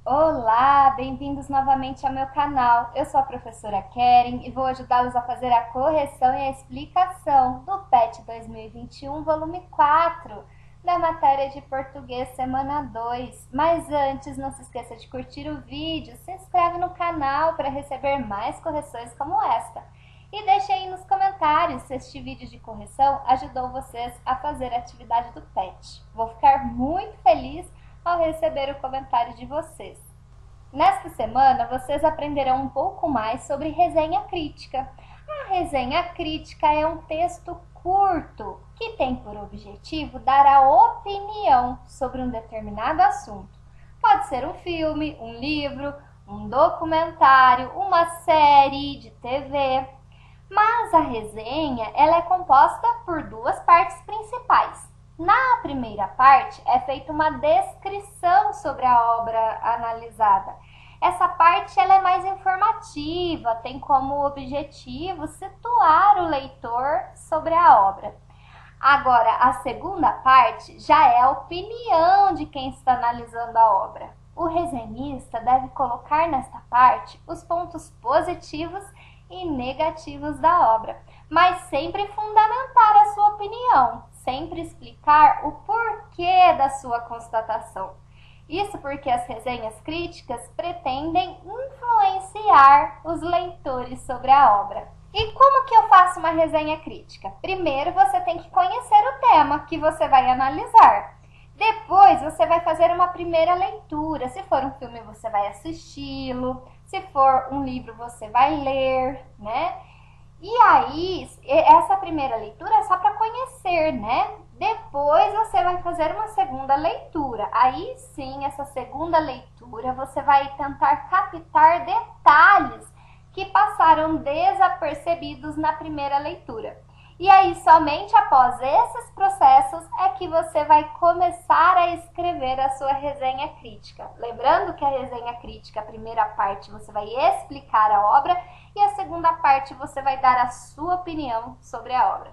Olá, bem-vindos novamente ao meu canal. Eu sou a professora Keren e vou ajudá-los a fazer a correção e a explicação do PET 2021, volume 4, da matéria de português, semana 2. Mas antes, não se esqueça de curtir o vídeo, se inscreve no canal para receber mais correções como esta. E deixe aí nos comentários se este vídeo de correção ajudou vocês a fazer a atividade do PET. Vou ficar muito feliz ao receber o comentário de vocês. Nesta semana, vocês aprenderão um pouco mais sobre resenha crítica. A resenha crítica é um texto curto que tem por objetivo dar a opinião sobre um determinado assunto. Pode ser um filme, um livro, um documentário, uma série de TV. Mas a resenha ela é composta por duas partes principais. Na primeira parte é feita uma descrição sobre a obra analisada. Essa parte ela é mais informativa, tem como objetivo situar o leitor sobre a obra. Agora, a segunda parte já é a opinião de quem está analisando a obra. O resenhista deve colocar nesta parte os pontos positivos e negativos da obra, mas sempre fundamentar a sua opinião, sempre explicar o porquê da sua constatação. Isso porque as resenhas críticas pretendem influenciar os leitores sobre a obra. E como que eu faço uma resenha crítica? Primeiro você tem que conhecer o tema que você vai analisar. Depois você vai fazer uma primeira leitura. Se for um filme, você vai assisti-lo. Se for um livro, você vai ler, né? E aí, essa primeira leitura é só para conhecer, né? Depois você vai fazer uma segunda leitura. Aí sim, essa segunda leitura, você vai tentar captar detalhes que passaram desapercebidos na primeira leitura. E aí, somente após esses processos é que você vai começar a escrever a sua resenha crítica. Lembrando que a resenha crítica, a primeira parte, você vai explicar a obra e a segunda parte você vai dar a sua opinião sobre a obra.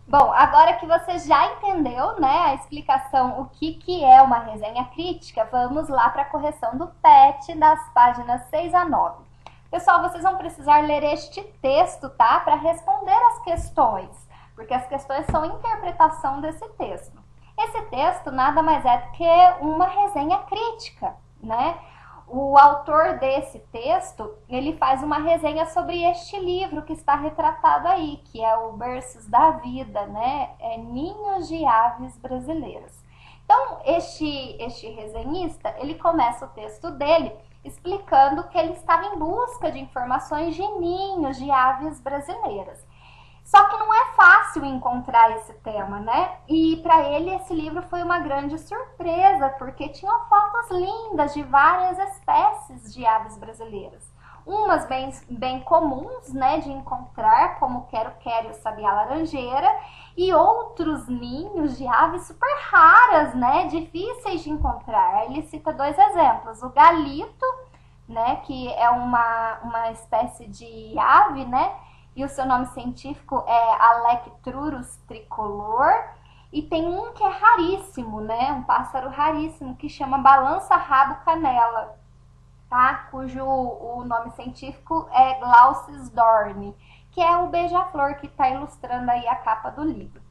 Bom, agora que você já entendeu, né, a explicação, o que é uma resenha crítica, vamos lá para a correção do PET das páginas 6 a 9. Pessoal, vocês vão precisar ler este texto, tá? Para responder as questões, porque as questões são interpretação desse texto. Esse texto nada mais é do que uma resenha crítica, né? O autor desse texto, ele faz uma resenha sobre este livro que está retratado aí, que é o Berços da Vida, né? É Ninhos de Aves Brasileiras. Então, este resenhista, ele começa o texto dele explicando que ele estava em busca de informações de ninhos de aves brasileiras. Só que não é fácil encontrar esse tema, né? E para ele esse livro foi uma grande surpresa, porque tinha fotos lindas de várias espécies de aves brasileiras. Umas bem comuns, né, de encontrar, como o quero-quero e o sabiá-laranjeira, e outros ninhos de aves super raras, né, difíceis de encontrar. Aí ele cita dois exemplos, o galito, né, que é uma espécie de ave, né, e o seu nome científico é Alectrurus tricolor, e tem um que é raríssimo, né, um pássaro raríssimo que chama balança-rabo-canela, tá? Cujo o nome científico é Glaucis dorni, que é o beija-flor que está ilustrando aí a capa do livro.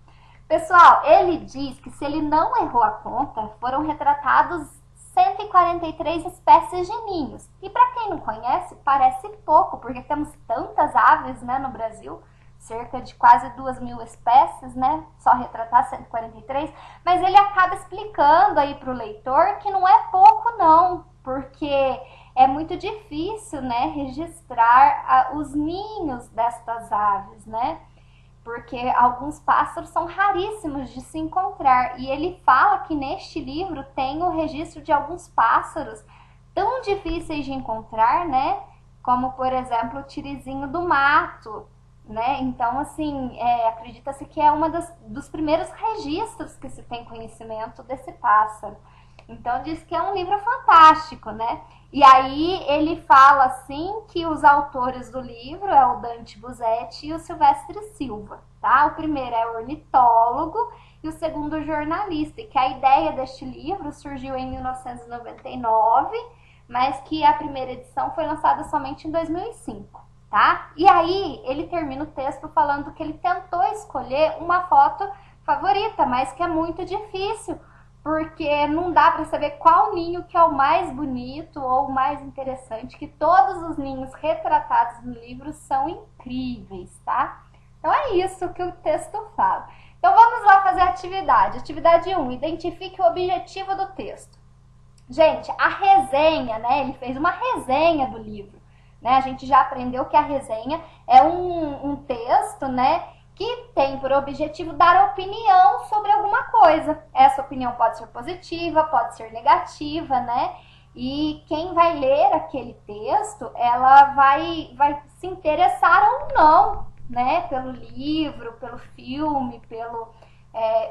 Pessoal, ele diz que se ele não errou a conta, foram retratados 143 espécies de ninhos. E para quem não conhece, parece pouco, porque temos tantas aves, né, no Brasil, cerca de quase 2.000 espécies, né, só retratar 143, mas ele acaba explicando aí para o leitor que não é pouco não, porque é muito difícil, né, registrar os ninhos destas aves, né? Porque alguns pássaros são raríssimos de se encontrar. E ele fala que neste livro tem o registro de alguns pássaros tão difíceis de encontrar, né? Como, por exemplo, o tirizinho do mato, né? Então, assim, acredita-se que é dos primeiros registros que se tem conhecimento desse pássaro. Então, diz que é um livro fantástico, né? E aí ele fala, assim, que os autores do livro é o Dante Buzzati e o Silvestre Silva, tá? O primeiro é ornitólogo e o segundo jornalista, e que a ideia deste livro surgiu em 1999, mas que a primeira edição foi lançada somente em 2005, tá? E aí ele termina o texto falando que ele tentou escolher uma foto favorita, mas que é muito difícil, porque não dá para saber qual ninho que é o mais bonito ou o mais interessante, que todos os ninhos retratados no livro são incríveis, tá? Então é isso que o texto fala. Então vamos lá fazer a atividade. Atividade 1, identifique o objetivo do texto. Gente, a resenha, né? Ele fez uma resenha do livro, né? A gente já aprendeu que a resenha é um texto, né? Que tem por objetivo dar opinião sobre alguma coisa. Essa opinião pode ser positiva, pode ser negativa, né? E quem vai ler aquele texto, ela vai se interessar ou não, né? Pelo livro, pelo filme,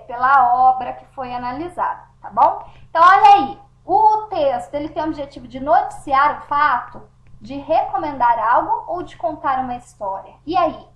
pela obra que foi analisada, tá bom? Então, olha aí, o texto ele tem o objetivo de noticiar o fato, de recomendar algo ou de contar uma história. E aí?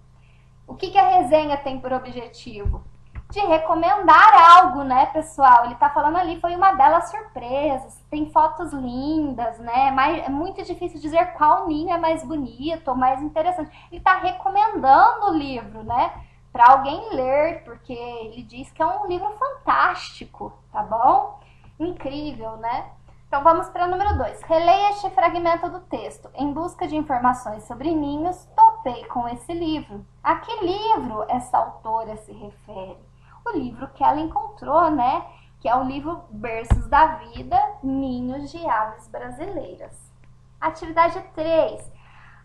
O que a resenha tem por objetivo? De recomendar algo, né, pessoal? Ele tá falando ali, foi uma bela surpresa, tem fotos lindas, né? Mas é muito difícil dizer qual ninho é mais bonito ou mais interessante. Ele tá recomendando o livro, né, para alguém ler, porque ele diz que é um livro fantástico, tá bom? Incrível, né? Então vamos para o número 2. Releia este fragmento do texto. Em busca de informações sobre ninhos, topei com esse livro. A que livro essa autora se refere? O livro que ela encontrou, né? Que é o livro Berços da Vida, Ninhos de Aves Brasileiras. Atividade 3.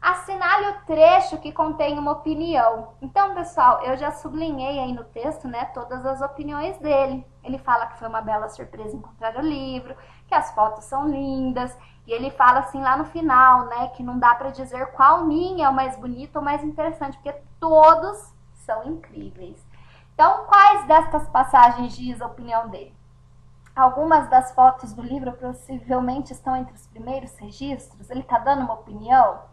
Assinale o trecho que contém uma opinião. Então, pessoal, eu já sublinhei aí no texto, né, todas as opiniões dele. Ele fala que foi uma bela surpresa encontrar o livro, que as fotos são lindas, e ele fala assim lá no final, né, que não dá para dizer qual ninho é o mais bonito ou mais interessante, porque todos são incríveis. Então, quais destas passagens diz a opinião dele? Algumas das fotos do livro possivelmente estão entre os primeiros registros. Ele está dando uma opinião?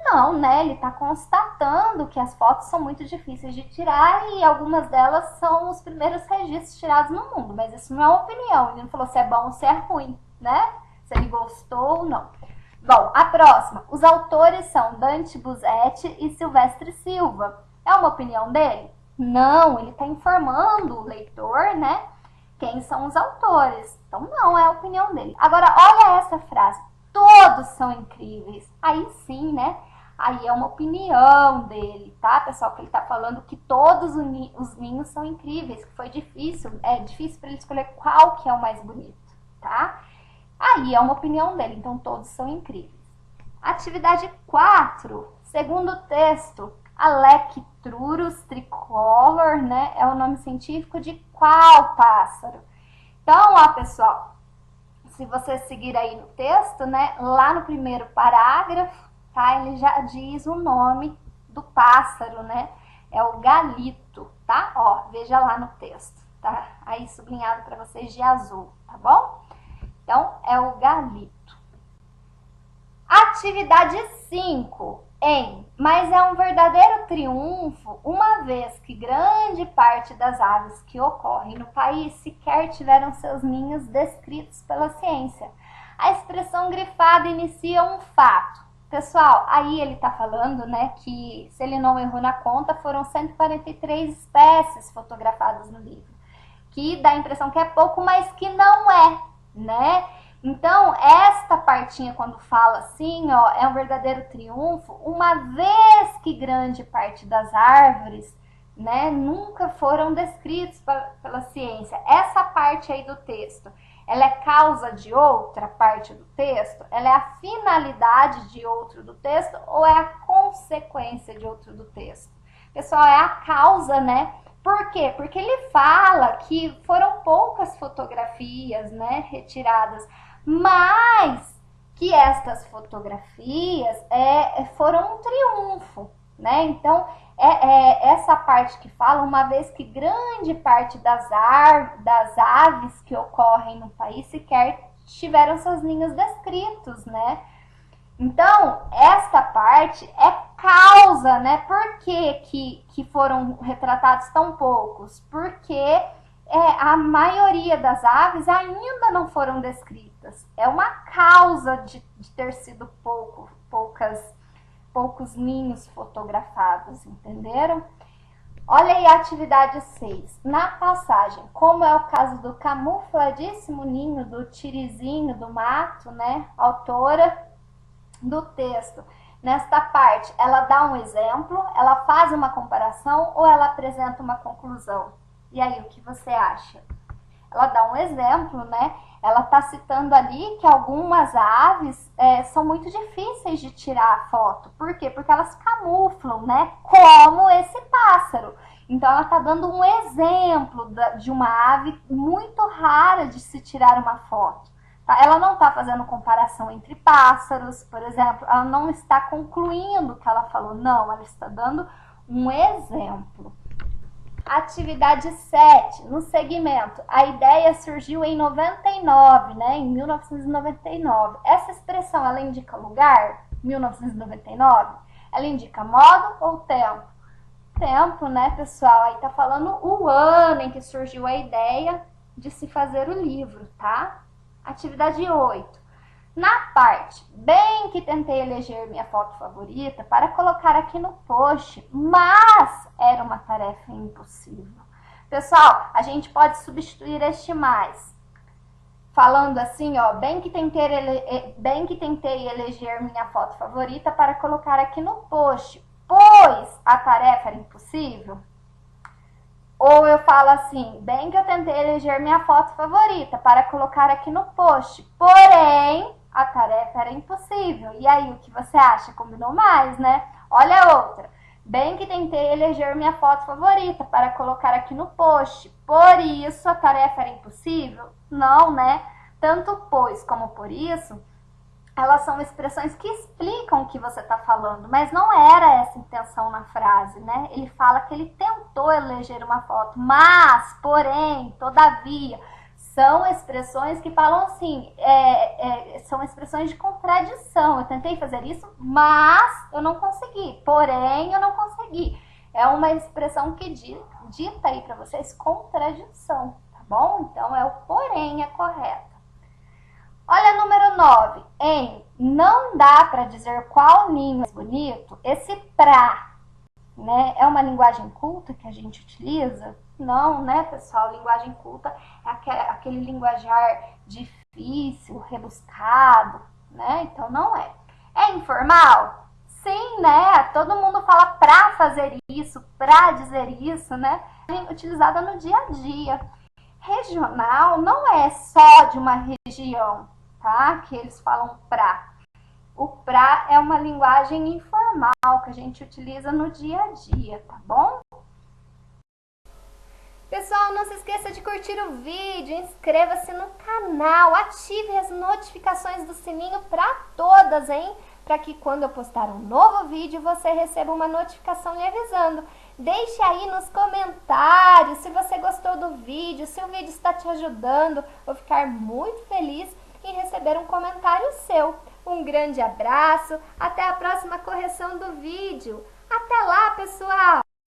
Não, né? Ele está constatando que as fotos são muito difíceis de tirar e algumas delas são os primeiros registros tirados no mundo. Mas isso não é uma opinião. Ele não falou se é bom ou se é ruim, né? Se ele gostou ou não. Bom, a próxima. Os autores são Dante Buzzati e Silvestre Silva. É uma opinião dele? Não, ele está informando o leitor, né? Quem são os autores. Então, não é a opinião dele. Agora, olha essa frase. Todos são incríveis. Aí sim, né? Aí é uma opinião dele, tá, pessoal? Que ele tá falando que todos os ninhos são incríveis, que foi difícil, é difícil para ele escolher qual que é o mais bonito, tá? Aí é uma opinião dele, então todos são incríveis. Atividade 4, segundo o texto, Alectrurus tricolor, né? É o nome científico de qual pássaro? Então, ó, pessoal, se você seguir aí no texto, né, lá no primeiro parágrafo, tá, ele já diz o nome do pássaro, né, é o galito, tá? Ó, veja lá no texto, tá? Aí sublinhado para vocês de azul, tá bom? Então, é o galito. Atividade 5. Mas é um verdadeiro triunfo, uma vez que grande parte das aves que ocorrem no país sequer tiveram seus ninhos descritos pela ciência. A expressão grifada inicia um fato. Pessoal, aí ele está falando, né, que se ele não errou na conta, foram 143 espécies fotografadas no livro. Que dá a impressão que é pouco, mas que não é, né? Então, esta partinha, quando fala assim, ó, é um verdadeiro triunfo, uma vez que grande parte das árvores, né, nunca foram descritas pela ciência. Essa parte aí do texto, ela é causa de outra parte do texto? Ela é a finalidade de outro do texto ou é a consequência de outro do texto? Pessoal, é a causa, né? Por quê? Porque ele fala que foram poucas fotografias, né, retiradas, mas que estas fotografias foram um triunfo, né? Então, essa parte que fala, uma vez que grande parte das aves que ocorrem no país sequer tiveram seus ninhos descritos, né? Então, esta parte é causa, né? Por que foram retratados tão poucos? Porque a maioria das aves ainda não foram descritas. favoritas. É uma causa de ter sido poucos ninhos fotografados, entenderam? Olha aí a atividade 6. Na passagem, como é o caso do camufladíssimo ninho do tirizinho do mato, né? Autora do texto. Nesta parte, ela dá um exemplo, ela faz uma comparação ou ela apresenta uma conclusão? E aí, o que você acha? Ela dá um exemplo, né? Ela está citando ali que algumas aves são muito difíceis de tirar a foto. Por quê? Porque elas camuflam, né? Como esse pássaro. Então, ela está dando um exemplo de uma ave muito rara de se tirar uma foto. Tá? Ela não está fazendo comparação entre pássaros, por exemplo. Ela não está concluindo o que ela falou. Não, ela está dando um exemplo. Atividade 7, no segmento. A ideia surgiu em 99, né? Em 1999. Essa expressão, ela indica lugar? 1999? Ela indica modo ou tempo? Tempo, né, pessoal? Aí tá falando o ano em que surgiu a ideia de se fazer o livro, tá? Atividade 8. Na parte, bem que tentei eleger minha foto favorita para colocar aqui no post, mas era uma tarefa impossível. Pessoal, a gente pode substituir este mais. Falando assim, ó, bem que tentei eleger minha foto favorita para colocar aqui no post, pois a tarefa era impossível. Ou eu falo assim, bem que eu tentei eleger minha foto favorita para colocar aqui no post, porém a tarefa era impossível. E aí, o que você acha? Combinou mais, né? Olha a outra. Bem que tentei eleger minha foto favorita para colocar aqui no post, por isso a tarefa era impossível? Não, né? Tanto pois como por isso, elas são expressões que explicam o que você está falando, mas não era essa a intenção na frase, né? Ele fala que ele tentou eleger uma foto, mas, porém, todavia, são expressões que falam assim, são expressões de contradição. Eu tentei fazer isso, mas eu não consegui, porém eu não consegui. É uma expressão que dita aí para vocês contradição, tá bom? Então, o porém é correto. Olha número 9, não dá para dizer qual ninho é mais bonito, esse pra, né, é uma linguagem culta que a gente utiliza? Não, né, pessoal? Linguagem culta é aquele linguajar difícil, rebuscado, né? Então, não é. É informal? Sim, né? Todo mundo fala pra fazer isso, pra dizer isso, né? Utilizada no dia a dia. Regional não é só de uma região, tá? Que eles falam pra. O pra é uma linguagem informal que a gente utiliza no dia a dia, tá bom? Pessoal, não se esqueça de curtir o vídeo, inscreva-se no canal, ative as notificações do sininho para todas, hein? Para que quando eu postar um novo vídeo, você receba uma notificação lhe avisando. Deixe aí nos comentários se você gostou do vídeo, se o vídeo está te ajudando. Vou ficar muito feliz em receber um comentário seu. Um grande abraço, até a próxima correção do vídeo. Até lá, pessoal!